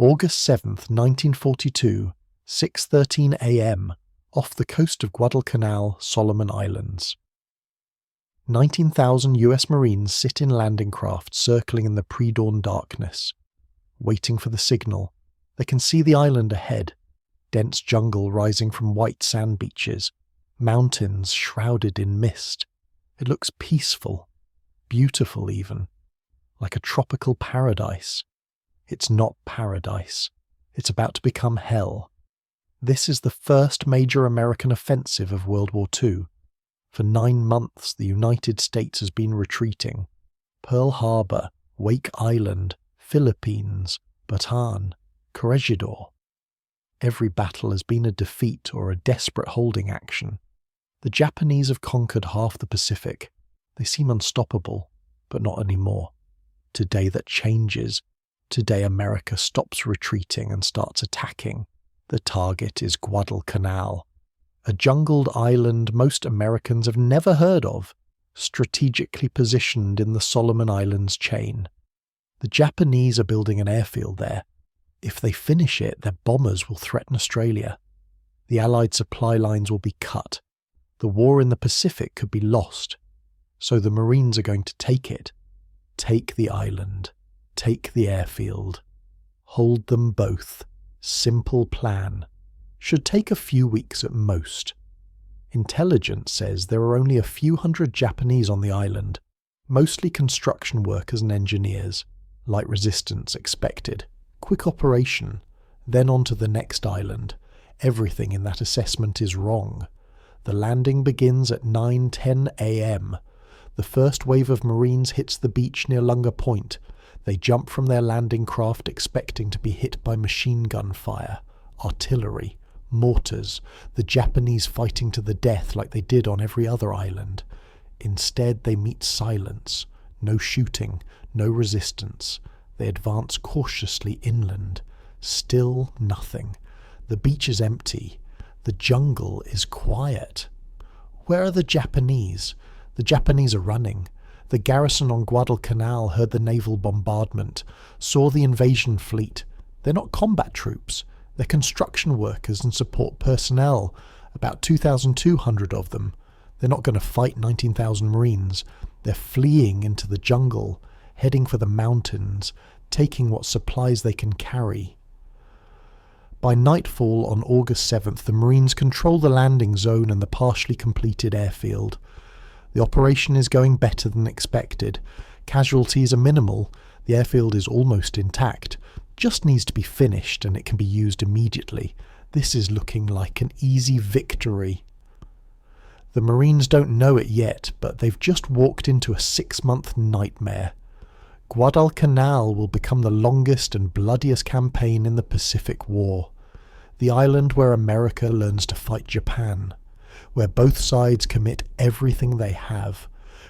August 7th, 1942, 6:13 a.m., off the coast of Guadalcanal, Solomon Islands. 19,000 US Marines sit in landing craft circling in the pre-dawn darkness, waiting for the signal. They can see the island ahead, dense jungle rising from white sand beaches, mountains shrouded in mist. It looks peaceful, beautiful even, like a tropical paradise. It's not paradise. It's about to become hell. This is the first major American offensive of World War II. For 9 months, the United States has been retreating. Pearl Harbor, Wake Island, Philippines, Bataan, Corregidor. Every battle has been a defeat or a desperate holding action. The Japanese have conquered half the Pacific. They seem unstoppable, but not anymore. Today that changes. Today America stops retreating and starts attacking. The target is Guadalcanal, a jungled island most Americans have never heard of, strategically positioned in the Solomon Islands chain. The Japanese are building an airfield there. If they finish it, their bombers will threaten Australia. The Allied supply lines will be cut. The war in the Pacific could be lost. So the Marines are going to take it. Take the island. Take the airfield. Hold them both. Simple plan. Should take a few weeks at most. Intelligence says there are only a few hundred Japanese on the island, mostly construction workers and engineers. Light resistance expected. Quick operation. Then on to the next island. Everything in that assessment is wrong. The landing begins at 9:10 a.m. The first wave of Marines hits the beach near Lunga Point. They jump from their landing craft expecting to be hit by machine gun fire, artillery, mortars, the Japanese fighting to the death like they did on every other island. Instead, they meet silence, no shooting, no resistance. They advance cautiously inland. Still nothing. The beach is empty. The jungle is quiet. Where are the Japanese? The Japanese are running. The garrison on Guadalcanal heard the naval bombardment, saw the invasion fleet. They're not combat troops. They're construction workers and support personnel, about 2,200 of them. They're not going to fight 19,000 Marines. They're fleeing into the jungle, heading for the mountains, taking what supplies they can carry. By nightfall on August 7th, the Marines control the landing zone and the partially completed airfield. The operation is going better than expected. Casualties are minimal. The airfield is almost intact. Just needs to be finished and it can be used immediately. This is looking like an easy victory. The Marines don't know it yet, but they've just walked into a 6-month nightmare. Guadalcanal will become the longest and bloodiest campaign in the Pacific War. The island where America learns to fight Japan. Where both sides commit everything they have,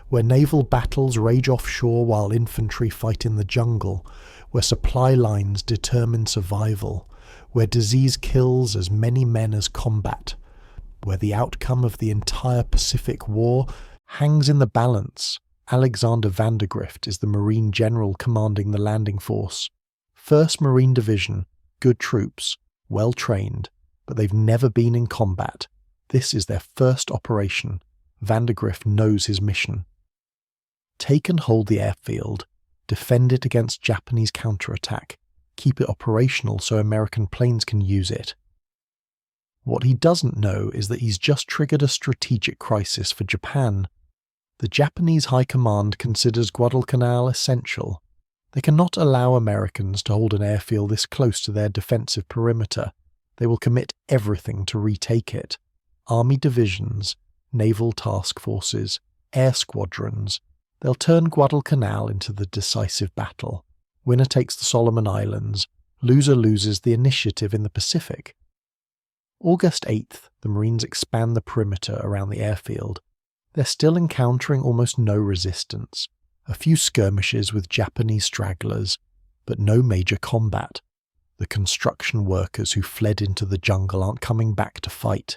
where naval battles rage offshore while infantry fight in the jungle, where supply lines determine survival, where disease kills as many men as combat, where the outcome of the entire Pacific War hangs in the balance. Alexander Vandergrift is the Marine General commanding the landing force. 1st Marine Division, good troops, well trained, but they've never been in combat. This is their first operation. Vandergrift knows his mission. Take and hold the airfield, defend it against Japanese counterattack, keep it operational so American planes can use it. What he doesn't know is that he's just triggered a strategic crisis for Japan. The Japanese High Command considers Guadalcanal essential. They cannot allow Americans to hold an airfield this close to their defensive perimeter. They will commit everything to retake it. Army divisions, naval task forces, air squadrons. They'll turn Guadalcanal into the decisive battle. Winner takes the Solomon Islands. Loser loses the initiative in the Pacific. August 8th, the Marines expand the perimeter around the airfield. They're still encountering almost no resistance. A few skirmishes with Japanese stragglers, but no major combat. The construction workers who fled into the jungle aren't coming back to fight.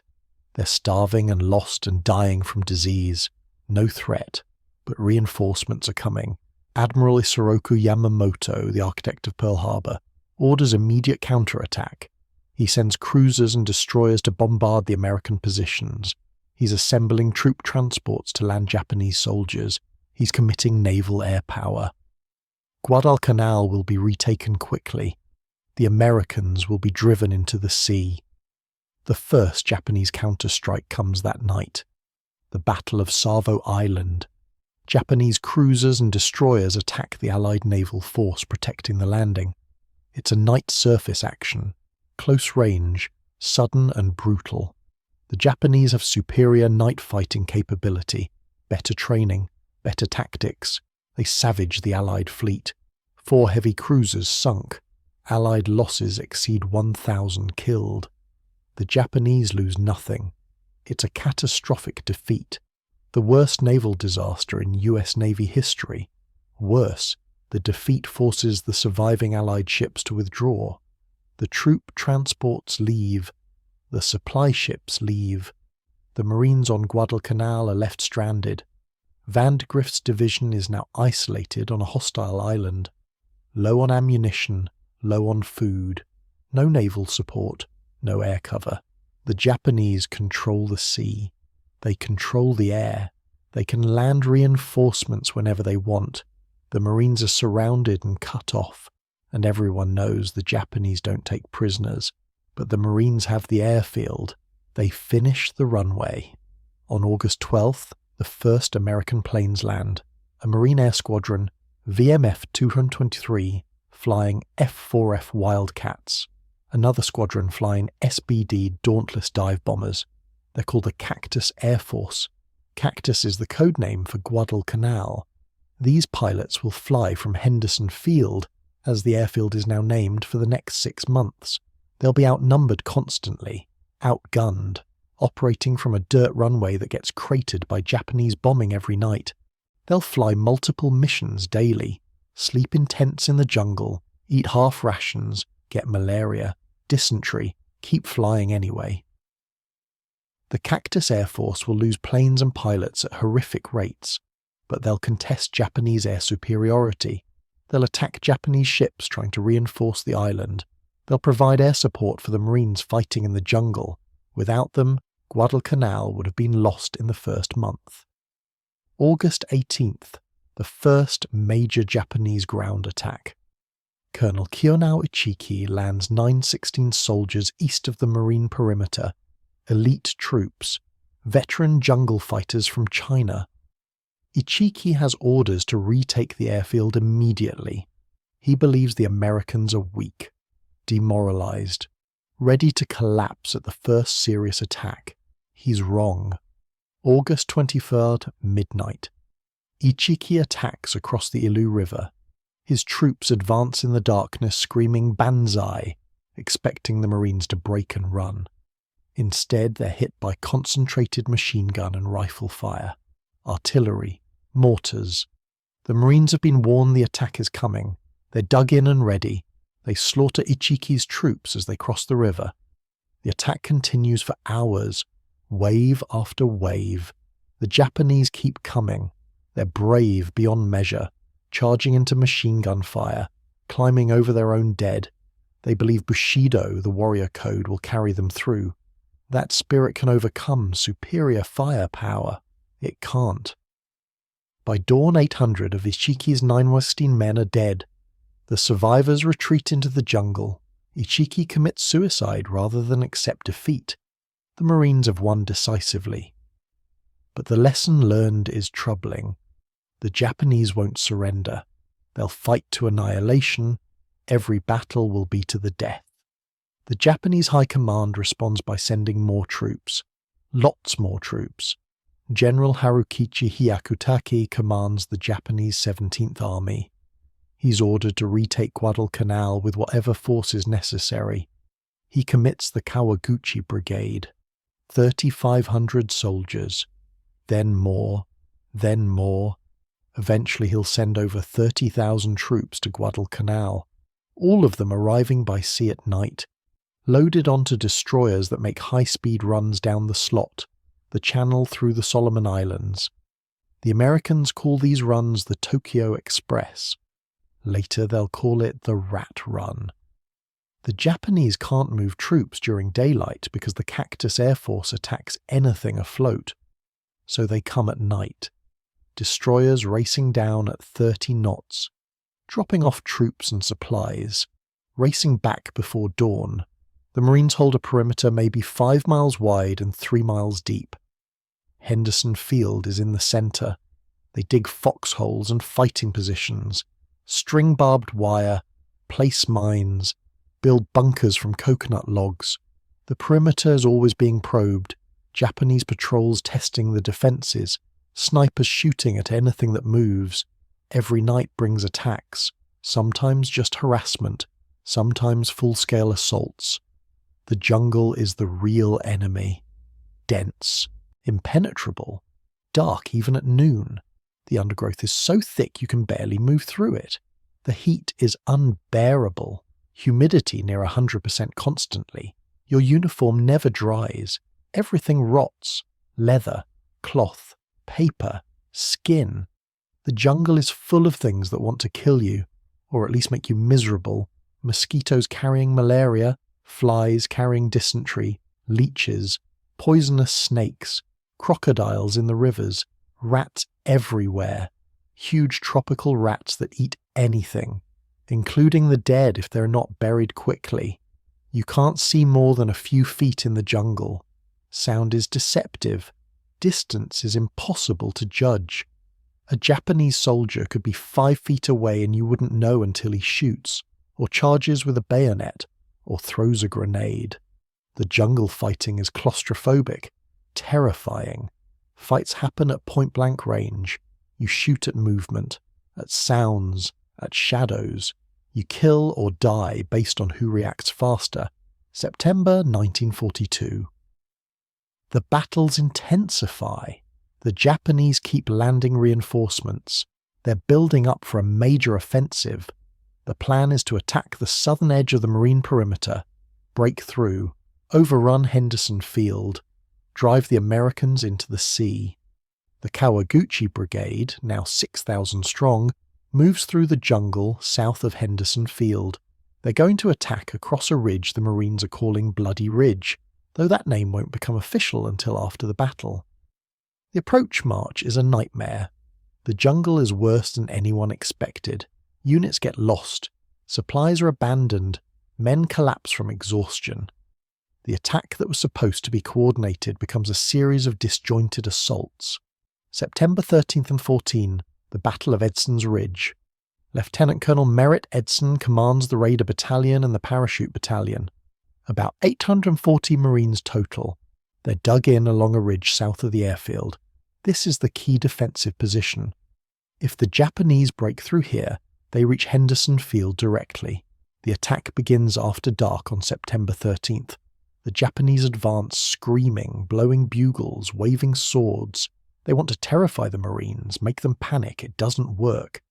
They're starving and lost and dying from disease. No threat, but reinforcements are coming. Admiral Isoroku Yamamoto, the architect of Pearl Harbor, orders immediate counterattack. He sends cruisers and destroyers to bombard the American positions. He's assembling troop transports to land Japanese soldiers. He's committing naval air power. Guadalcanal will be retaken quickly. The Americans will be driven into the sea. The first Japanese counterstrike comes that night. The Battle of Savo Island. Japanese cruisers and destroyers attack the Allied naval force protecting the landing. It's a night surface action, close range, sudden and brutal. The Japanese have superior night fighting capability, better training, better tactics. They savage the Allied fleet. 4 heavy cruisers sunk. Allied losses exceed 1,000 killed. The Japanese lose nothing. It's a catastrophic defeat. The worst naval disaster in US Navy history. Worse, the defeat forces the surviving Allied ships to withdraw. The troop transports leave. The supply ships leave. The Marines on Guadalcanal are left stranded. Vandegrift's division is now isolated on a hostile island. Low on ammunition, low on food. No naval support, no air cover. The Japanese control the sea. They control the air. They can land reinforcements whenever they want. The Marines are surrounded and cut off, and everyone knows the Japanese don't take prisoners. But the Marines have the airfield. They finish the runway. On August 12th, the first American planes land. A Marine Air Squadron, VMF 223, flying F-4F Wildcats. Another squadron flying SBD Dauntless dive bombers. They're called the Cactus Air Force. Cactus is the code name for Guadalcanal. These pilots will fly from Henderson Field, as the airfield is now named, for the next 6 months. They'll be outnumbered constantly, outgunned, operating from a dirt runway that gets cratered by Japanese bombing every night. They'll fly multiple missions daily, sleep in tents in the jungle, eat half rations, get malaria, dysentery, keep flying anyway. The Cactus Air Force will lose planes and pilots at horrific rates, but they'll contest Japanese air superiority. They'll attack Japanese ships trying to reinforce the island. They'll provide air support for the Marines fighting in the jungle. Without them, Guadalcanal would have been lost in the first month. August 18th, the first major Japanese ground attack. Colonel Kiyonao Ichiki lands 916 soldiers east of the marine perimeter, elite troops, veteran jungle fighters from China. Ichiki has orders to retake the airfield immediately. He believes the Americans are weak, demoralized, ready to collapse at the first serious attack. He's wrong. August 23rd, midnight. Ichiki attacks across the Ilu River. His troops advance in the darkness screaming Banzai, expecting the Marines to break and run. Instead, they're hit by concentrated machine gun and rifle fire, artillery, mortars. The Marines have been warned the attack is coming. They're dug in and ready. They slaughter Ichiki's troops as they cross the river. The attack continues for hours, wave after wave. The Japanese keep coming. They're brave beyond measure, charging into machine gun fire, climbing over their own dead. They believe Bushido, the warrior code, will carry them through. That spirit can overcome superior firepower. It can't. By dawn, 800 of Ichiki's 916 men are dead. The survivors retreat into the jungle. Ichiki commits suicide rather than accept defeat. The Marines have won decisively. But the lesson learned is troubling. The Japanese won't surrender. They'll fight to annihilation. Every battle will be to the death. The Japanese High Command responds by sending more troops. Lots more troops. General Harukichi Hyakutake commands the Japanese 17th Army. He's ordered to retake Guadalcanal with whatever force is necessary. He commits the Kawaguchi Brigade. 3,500 soldiers. Then more. Then more. Eventually he'll send over 30,000 troops to Guadalcanal, all of them arriving by sea at night, loaded onto destroyers that make high-speed runs down the slot, the channel through the Solomon Islands. The Americans call these runs the Tokyo Express. Later they'll call it the Rat Run. The Japanese can't move troops during daylight because the Cactus Air Force attacks anything afloat. So they come at night. Destroyers racing down at 30 knots, dropping off troops and supplies, racing back before dawn. The Marines hold a perimeter maybe 5 miles wide and 3 miles deep. Henderson Field is in the centre. They dig foxholes and fighting positions, string barbed wire, place mines, build bunkers from coconut logs. The perimeter is always being probed, Japanese patrols testing the defences, snipers shooting at anything that moves. Every night brings attacks, sometimes just harassment, sometimes full-scale assaults. The jungle is the real enemy. Dense, impenetrable, dark even at noon. The undergrowth is so thick you can barely move through it. The heat is unbearable. Humidity near 100% constantly. Your uniform never dries. Everything rots. Leather, cloth, paper, skin. The jungle is full of things that want to kill you, or at least make you miserable. Mosquitoes carrying malaria, flies carrying dysentery, leeches, poisonous snakes, crocodiles in the rivers, rats everywhere. Huge tropical rats that eat anything, including the dead if they're not buried quickly. You can't see more than a few feet in the jungle. Sound is deceptive. Distance is impossible to judge. A Japanese soldier could be 5 feet away and you wouldn't know until he shoots, or charges with a bayonet, or throws a grenade. The jungle fighting is claustrophobic, terrifying. Fights happen at point-blank range. You shoot at movement, at sounds, at shadows. You kill or die based on who reacts faster. September 1942. The battles intensify. The Japanese keep landing reinforcements. They're building up for a major offensive. The plan is to attack the southern edge of the Marine perimeter, break through, overrun Henderson Field, drive the Americans into the sea. The Kawaguchi Brigade, now 6,000 strong, moves through the jungle south of Henderson Field. They're going to attack across a ridge the Marines are calling Bloody Ridge, though that name won't become official until after the battle. The approach march is a nightmare. The jungle is worse than anyone expected. Units get lost. Supplies are abandoned. Men collapse from exhaustion. The attack that was supposed to be coordinated becomes a series of disjointed assaults. September 13th and 14, the Battle of Edson's Ridge. Lieutenant Colonel Merritt Edson commands the Raider Battalion and the Parachute Battalion. About 840 Marines total. They're dug in along a ridge south of the airfield. This is the key defensive position. If the Japanese break through here, they reach Henderson Field directly. The attack begins after dark on September 13th. The Japanese advance screaming, blowing bugles, waving swords. They want to terrify the Marines, make them panic. It doesn't work.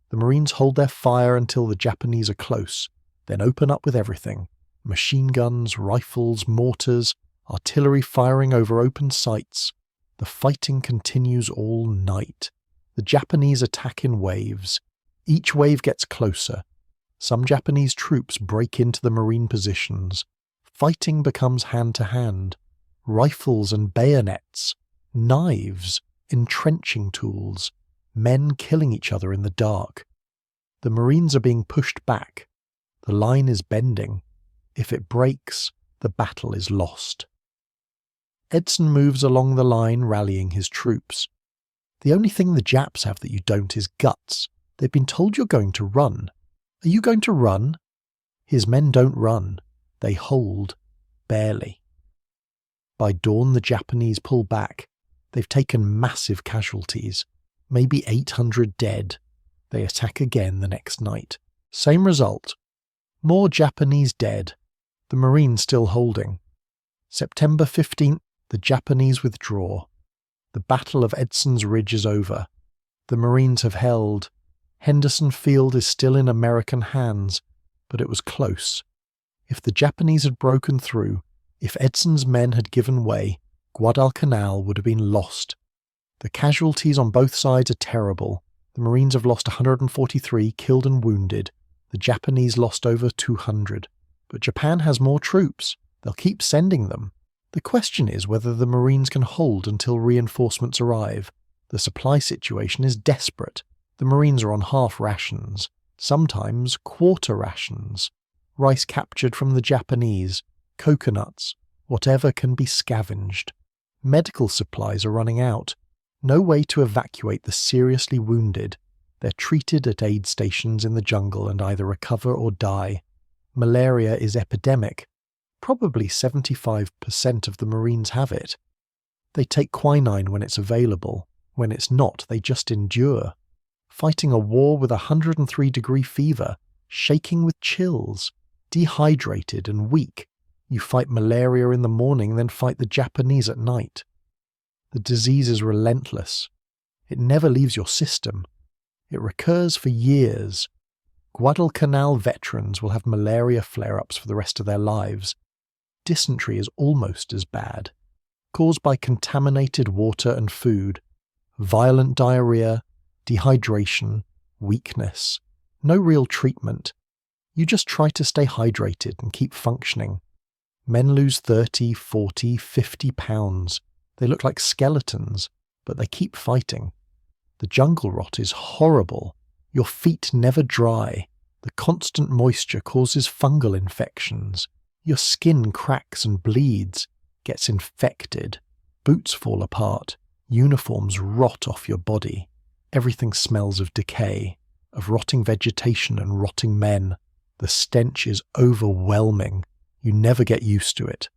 The Marines hold their fire until the Japanese are close, then open up with everything. Machine guns, rifles, mortars, artillery firing over open sights. The fighting continues all night. The Japanese attack in waves. Each wave gets closer. Some Japanese troops break into the Marine positions. Fighting becomes hand-to-hand. Rifles and bayonets. Knives. Entrenching tools. Men killing each other in the dark. The Marines are being pushed back. The line is bending. If it breaks, the battle is lost. Edson moves along the line rallying his troops. The only thing the Japs have that you don't is guts. They've been told you're going to run. Are you going to run? His men don't run. They hold. Barely. By dawn the Japanese pull back. They've taken massive casualties. Maybe 800 dead. They attack again the next night. Same result. More Japanese dead. The Marines still holding. September 15th, the Japanese withdraw. The Battle of Edson's Ridge is over. The Marines have held. Henderson Field is still in American hands, but it was close. If the Japanese had broken through, if Edson's men had given way, Guadalcanal would have been lost. The casualties on both sides are terrible. The Marines have lost 143 killed and wounded. The Japanese lost over 200. But Japan has more troops. They'll keep sending them. The question is whether the Marines can hold until reinforcements arrive. The supply situation is desperate. The Marines are on half rations, sometimes quarter rations. Rice captured from the Japanese, coconuts, whatever can be scavenged. Medical supplies are running out. No way to evacuate the seriously wounded. They're treated at aid stations in the jungle and either recover or die. Malaria is epidemic. Probably 75% of the Marines have it. They take quinine when it's available. When it's not, they just endure. Fighting a war with 103-degree fever, shaking with chills, dehydrated and weak. You fight malaria in the morning, then fight the Japanese at night. The disease is relentless. It never leaves your system. It recurs for years. Guadalcanal veterans will have malaria flare-ups for the rest of their lives. Dysentery is almost as bad, caused by contaminated water and food, violent diarrhea, dehydration, weakness. No real treatment. You just try to stay hydrated and keep functioning. Men lose 30, 40, 50 pounds. They look like skeletons, but they keep fighting. The jungle rot is horrible. Your feet never dry. The constant moisture causes fungal infections. Your skin cracks and bleeds, gets infected. Boots fall apart. Uniforms rot off your body. Everything smells of decay, of rotting vegetation and rotting men. The stench is overwhelming. You never get used to it.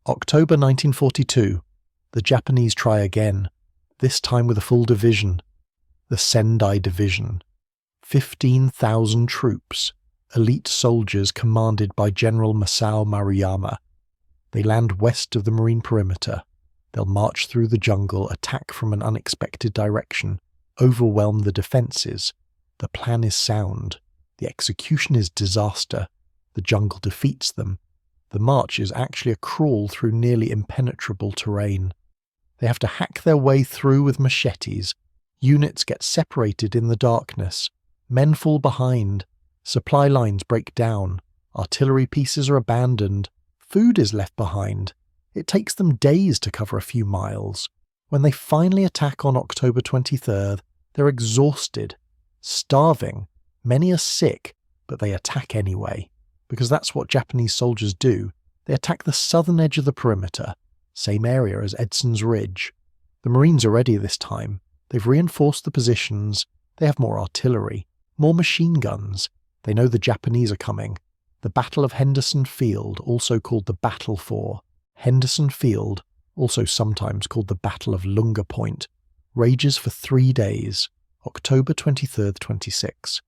October 1942. The Japanese try again, this time with a full division. The Sendai Division. 15,000 troops, elite soldiers commanded by General Masao Maruyama. They land west of the marine perimeter. They'll march through the jungle, attack from an unexpected direction, overwhelm the defences. The plan is sound. The execution is disaster. The jungle defeats them. The march is actually a crawl through nearly impenetrable terrain. They have to hack their way through with machetes. Units get separated in the darkness. Men fall behind. Supply lines break down. Artillery pieces are abandoned. Food is left behind. It takes them days to cover a few miles. When they finally attack on October 23rd, they're exhausted, starving. Many are sick, but they attack anyway, because that's what Japanese soldiers do. They attack the southern edge of the perimeter, same area as Edson's Ridge. The Marines are ready this time. They've reinforced the positions. They have more artillery, more machine guns. They know the Japanese are coming. The Battle of Henderson Field, also called the Battle for Henderson Field, also sometimes called the Battle of Lunga Point, rages for 3 days, October 23rd, 26.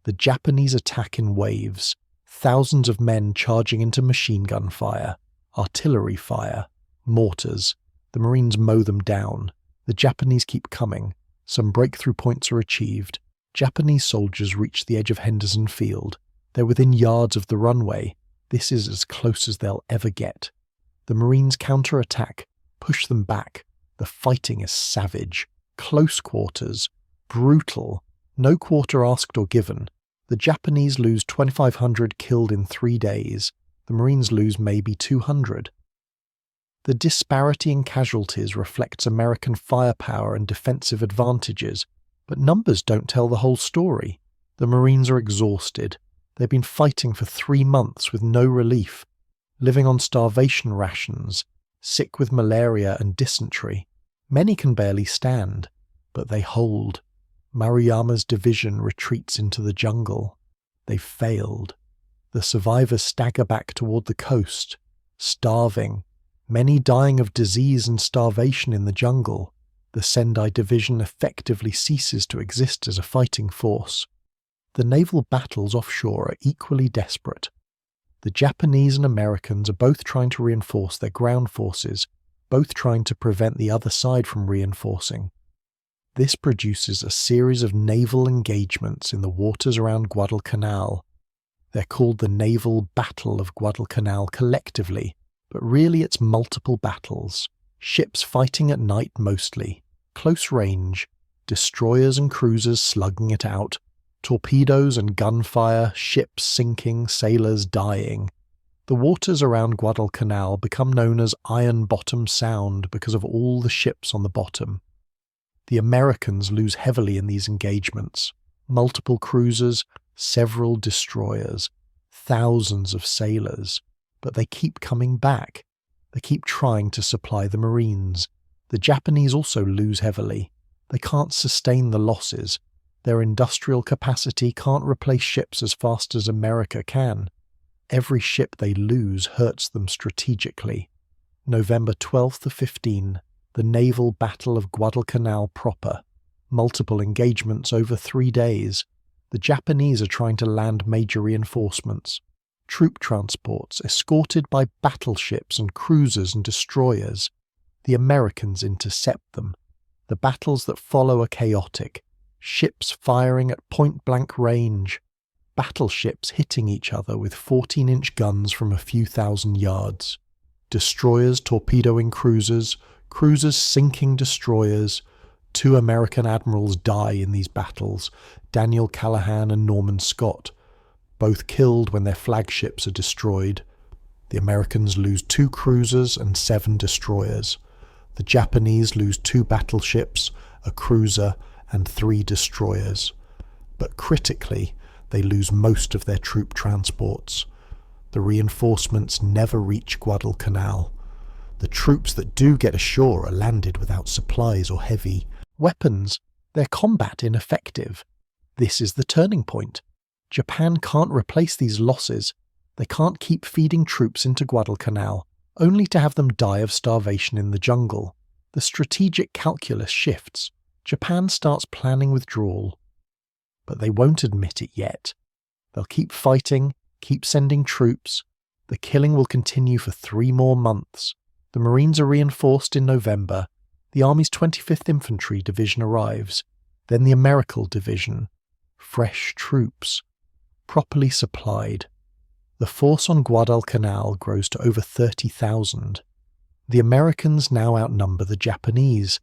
The Japanese attack in waves, thousands of men charging into machine gun fire, artillery fire, mortars. The Marines mow them down. The Japanese keep coming. Some breakthrough points are achieved. Japanese soldiers reach the edge of Henderson Field. They're within yards of the runway. This is as close as they'll ever get. The Marines counter-attack, push them back. The fighting is savage, close quarters, brutal, no quarter asked or given. The Japanese lose 2,500 killed in 3 days. The Marines lose maybe 200. The disparity in casualties reflects American firepower and defensive advantages, but numbers don't tell the whole story. The Marines are exhausted. They've been fighting for 3 months with no relief, living on starvation rations, sick with malaria and dysentery. Many can barely stand, but they hold. Maruyama's division retreats into the jungle. They've failed. The survivors stagger back toward the coast, starving, many dying of disease and starvation in the jungle. The Sendai Division effectively ceases to exist as a fighting force. The naval battles offshore are equally desperate. The Japanese and Americans are both trying to reinforce their ground forces, both trying to prevent the other side from reinforcing. This produces a series of naval engagements in the waters around Guadalcanal. They're called the Naval Battle of Guadalcanal collectively, but really it's multiple battles. Ships fighting at night mostly, close range, destroyers and cruisers slugging it out, Torpedoes and gunfire, ships sinking, sailors dying. The waters around Guadalcanal become known as Ironbottom Sound because of all the ships on the bottom. The Americans lose heavily in these engagements. Multiple cruisers, several destroyers, thousands of sailors. But they keep coming back. They keep trying to supply the Marines. The Japanese also lose heavily. They can't sustain the losses. Their industrial capacity can't replace ships as fast as America can. Every ship they lose hurts them strategically. November 12th to 15, the naval battle of Guadalcanal proper. Multiple engagements over 3 days. The Japanese are trying to land major reinforcements. Troop transports escorted by battleships and cruisers and destroyers. The Americans intercept them. The battles that follow are chaotic. Ships firing at point-blank range. Battleships hitting each other with 14-inch guns from a few thousand yards. Destroyers torpedoing cruisers, cruisers sinking destroyers. 2 American admirals die in these battles, Daniel Callahan and Norman Scott, both killed when their flagships are destroyed. The Americans lose 2 cruisers and 7 destroyers. The Japanese lose 2 battleships, a cruiser, and 3 destroyers. But critically, they lose most of their troop transports. The reinforcements never reach Guadalcanal. The troops that do get ashore are landed without supplies or heavy weapons. Their combat ineffective. This is the turning point. Japan can't replace these losses. They can't keep feeding troops into Guadalcanal, only to have them die of starvation in the jungle. The strategic calculus shifts. Japan starts planning withdrawal. But they won't admit it yet. They'll keep fighting, keep sending troops. The killing will continue for 3 more months. The Marines are reinforced in November. The Army's 25th Infantry Division arrives. Then the American Division. Fresh troops. Properly supplied. The force on Guadalcanal grows to over 30,000. The Americans now outnumber the Japanese.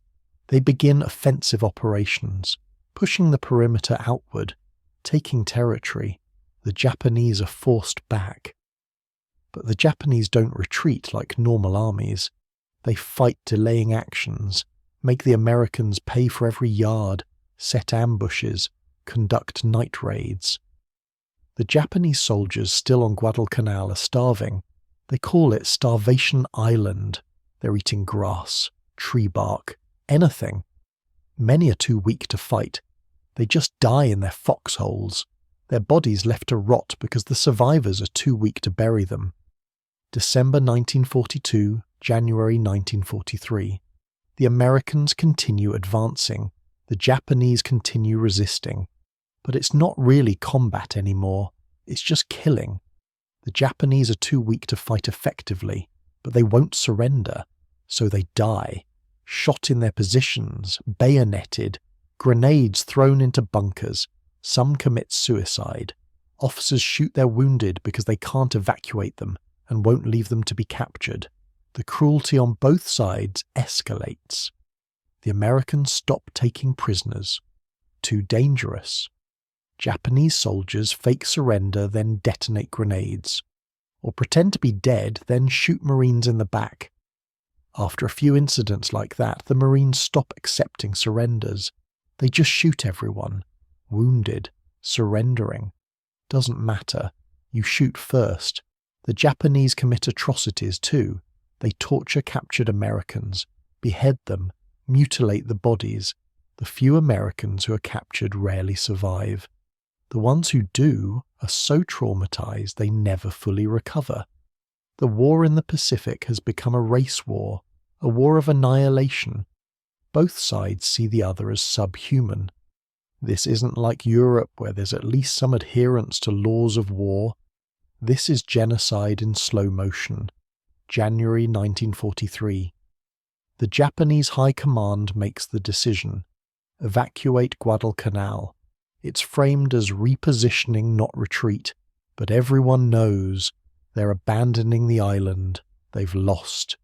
They begin offensive operations, pushing the perimeter outward, taking territory. The Japanese are forced back. But the Japanese don't retreat like normal armies. They fight delaying actions, make the Americans pay for every yard, set ambushes, conduct night raids. The Japanese soldiers still on Guadalcanal are starving. They call it Starvation Island. They're eating grass, tree bark, anything. Many are too weak to fight. They just die in their foxholes. Their bodies left to rot because the survivors are too weak to bury them. December 1942, January 1943. The Americans continue advancing. The Japanese continue resisting. But it's not really combat anymore. It's just killing. The Japanese are too weak to fight effectively, but they won't surrender. So they die. Shot in their positions, bayoneted, grenades thrown into bunkers. Some commit suicide. Officers shoot their wounded because they can't evacuate them and won't leave them to be captured. The cruelty on both sides escalates. The Americans stop taking prisoners. Too dangerous. Japanese soldiers fake surrender, then detonate grenades. Or pretend to be dead, then shoot Marines in the back. After a few incidents like that, the Marines stop accepting surrenders. They just shoot everyone. Wounded. Surrendering. Doesn't matter. You shoot first. The Japanese commit atrocities too. They torture captured Americans, behead them, mutilate the bodies. The few Americans who are captured rarely survive. The ones who do are so traumatized they never fully recover. The war in the Pacific has become a race war, a war of annihilation. Both sides see the other as subhuman. This isn't like Europe where there's at least some adherence to laws of war. This is genocide in slow motion. January 1943. The Japanese High Command makes the decision. Evacuate Guadalcanal. It's framed as repositioning, not retreat, but everyone knows they're abandoning the island. They've lost.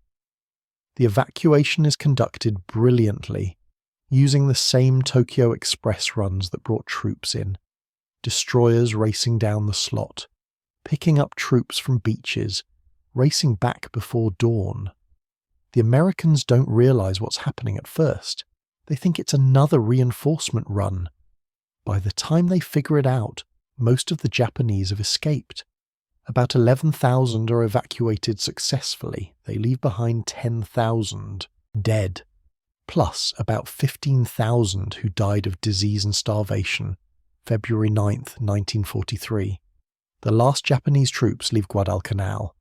The evacuation is conducted brilliantly, using the same Tokyo Express runs that brought troops in. destroyers racing down the slot, picking up troops from beaches, racing back before dawn. The Americans don't realize what's happening at first. They think it's another reinforcement run. By the time they figure it out, most of the Japanese have escaped. About 11,000 are evacuated successfully. They leave behind 10,000 dead, plus about 15,000 who died of disease and starvation, February 9th, 1943. The last Japanese troops leave Guadalcanal.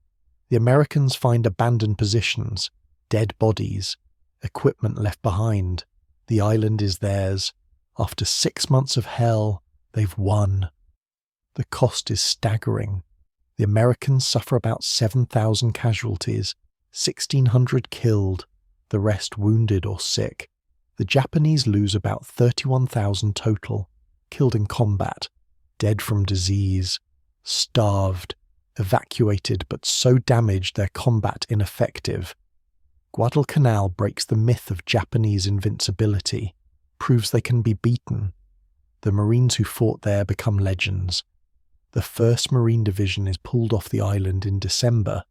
The Americans find abandoned positions, dead bodies, equipment left behind. The island is theirs. After 6 months of hell, they've won. The cost is staggering. The Americans suffer about 7,000 casualties, 1,600 killed, the rest wounded or sick. The Japanese lose about 31,000 total, killed in combat, dead from disease, starved, evacuated but so damaged their combat ineffective. Guadalcanal breaks the myth of Japanese invincibility, proves they can be beaten. The Marines who fought there become legends. The 1st Marine Division is pulled off the island in December.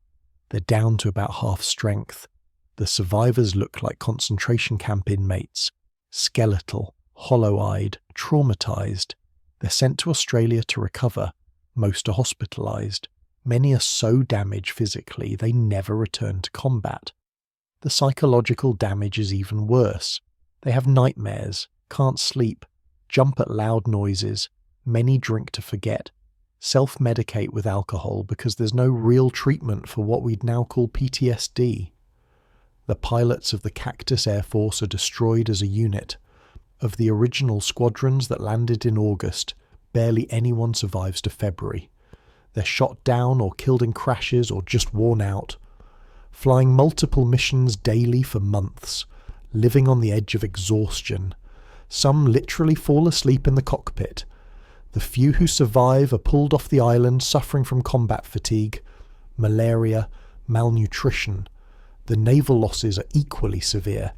They're down to about half strength. The survivors look like concentration camp inmates, skeletal, hollow-eyed, traumatized. They're sent to Australia to recover. Most are hospitalized. Many are so damaged physically they never return to combat. The psychological damage is even worse. They have nightmares, can't sleep, jump at loud noises, many drink to forget, self-medicate with alcohol because there's no real treatment for what we'd now call PTSD. The pilots of the Cactus Air Force are destroyed as a unit. Of the original squadrons that landed in August, barely anyone survives to February. They're shot down or killed in crashes or just worn out. Flying multiple missions daily for months, living on the edge of exhaustion. Some literally fall asleep in the cockpit. The few who survive are pulled off the island suffering from combat fatigue, malaria, malnutrition. The naval losses are equally severe.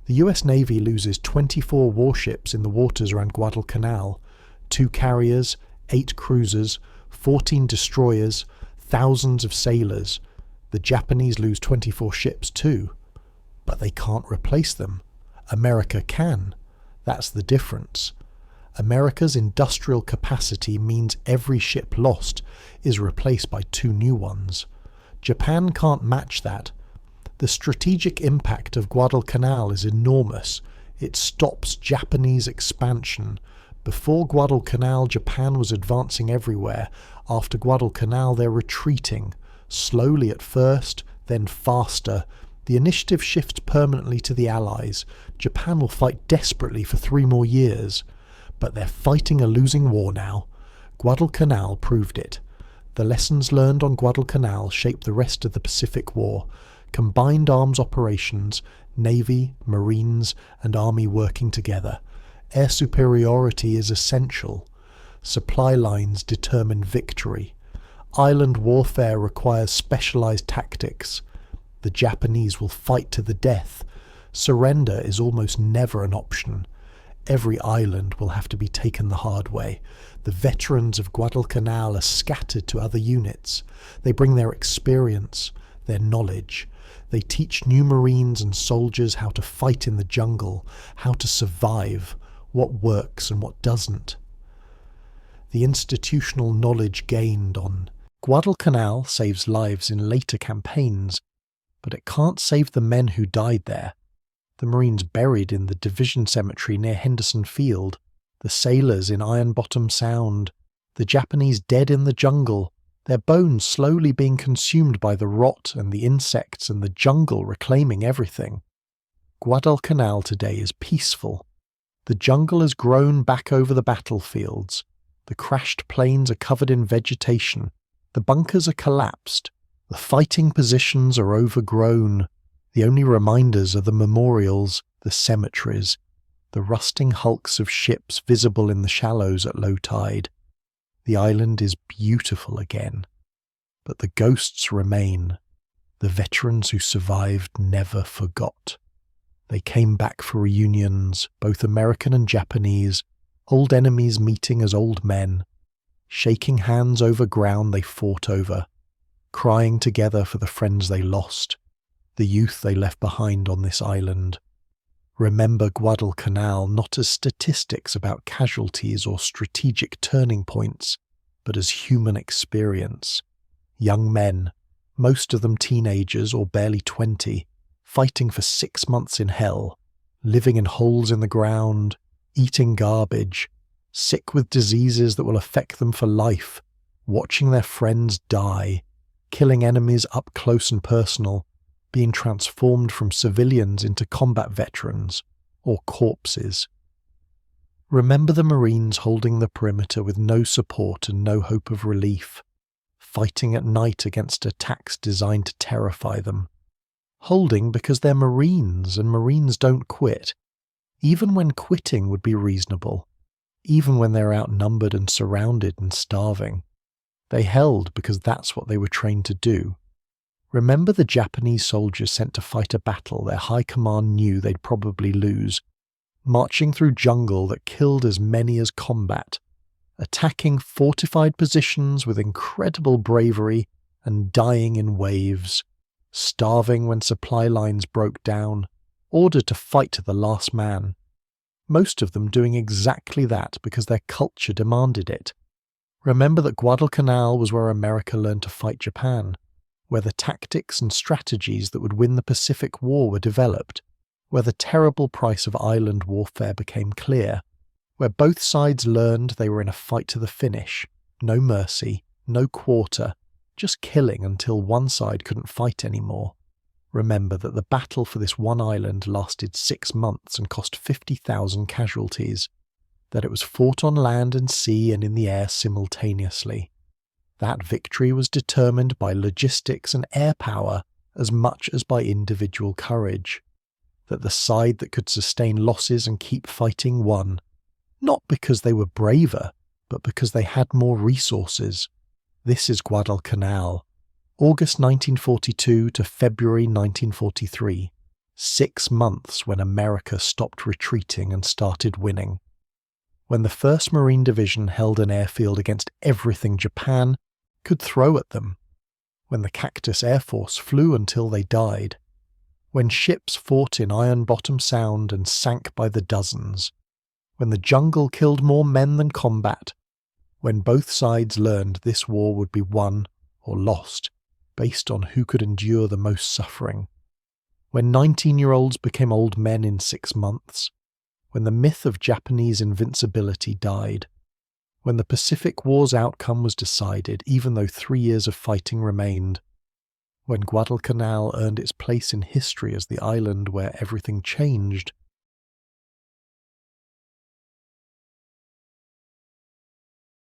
The US Navy loses 24 warships in the waters around Guadalcanal, 2 carriers, 8 cruisers, 14 destroyers, thousands of sailors. The Japanese lose 24 ships too. But they can't replace them. America can. That's the difference. America's industrial capacity means every ship lost is replaced by 2 new ones. Japan can't match that. The strategic impact of Guadalcanal is enormous. It stops Japanese expansion. Before Guadalcanal, Japan was advancing everywhere. After Guadalcanal, they're retreating. Slowly at first, then faster. The initiative shifts permanently to the Allies. Japan will fight desperately for 3 more years. But they're fighting a losing war now. Guadalcanal proved it. The lessons learned on Guadalcanal shaped the rest of the Pacific War. Combined arms operations, Navy, Marines, and Army working together. Air superiority is essential. Supply lines determine victory. Island warfare requires specialized tactics. The Japanese will fight to the death. Surrender is almost never an option. Every island will have to be taken the hard way. The veterans of Guadalcanal are scattered to other units. They bring their experience, their knowledge. They teach new Marines and soldiers how to fight in the jungle, how to survive, what works and what doesn't. The institutional knowledge gained on Guadalcanal saves lives in later campaigns, but it can't save the men who died there. The Marines buried in the division cemetery near Henderson Field, the sailors in Ironbottom Sound, the Japanese dead in the jungle, their bones slowly being consumed by the rot and the insects and the jungle reclaiming everything. Guadalcanal today is peaceful. The jungle has grown back over the battlefields. The crashed plains are covered in vegetation. The bunkers are collapsed. The fighting positions are overgrown. The only reminders are the memorials, the cemeteries, the rusting hulks of ships visible in the shallows at low tide. The island is beautiful again, but the ghosts remain. The veterans who survived never forgot. They came back for reunions, both American and Japanese, old enemies meeting as old men, shaking hands over ground they fought over, crying together for the friends they lost, the youth they left behind on this island. Remember Guadalcanal not as statistics about casualties or strategic turning points, but as human experience. Young men, most of them teenagers or barely 20, fighting for 6 months in hell, living in holes in the ground, eating garbage, sick with diseases that will affect them for life, watching their friends die, killing enemies up close and personal, being transformed from civilians into combat veterans or corpses. Remember the Marines holding the perimeter with no support and no hope of relief, fighting at night against attacks designed to terrify them. Holding because they're Marines and Marines don't quit, even when quitting would be reasonable, even when they're outnumbered and surrounded and starving. They held because that's what they were trained to do. Remember the Japanese soldiers sent to fight a battle their high command knew they'd probably lose, marching through jungle that killed as many as combat, attacking fortified positions with incredible bravery and dying in waves, starving when supply lines broke down, ordered to fight to the last man. Most of them doing exactly that because their culture demanded it. Remember that Guadalcanal was where America learned to fight Japan, where the tactics and strategies that would win the Pacific War were developed, where the terrible price of island warfare became clear, where both sides learned they were in a fight to the finish, no mercy, no quarter, just killing until one side couldn't fight anymore. Remember that the battle for this one island lasted 6 months and cost 50,000 casualties, that it was fought on land and sea and in the air simultaneously. That victory was determined by logistics and air power as much as by individual courage, that the side that could sustain losses and keep fighting won, not because they were braver, but because they had more resources. This is Guadalcanal, August 1942 to February 1943, 6 months when America stopped retreating and started winning. When the 1st Marine Division held an airfield against everything Japan could throw at them. When the Cactus Air Force flew until they died. When ships fought in Ironbottom Sound and sank by the dozens. When the jungle killed more men than combat. When both sides learned this war would be won or lost, based on who could endure the most suffering. When 19-year-olds became old men in 6 months. When the myth of Japanese invincibility died. When the Pacific War's outcome was decided, even though 3 years of fighting remained. When Guadalcanal earned its place in history as the island where everything changed.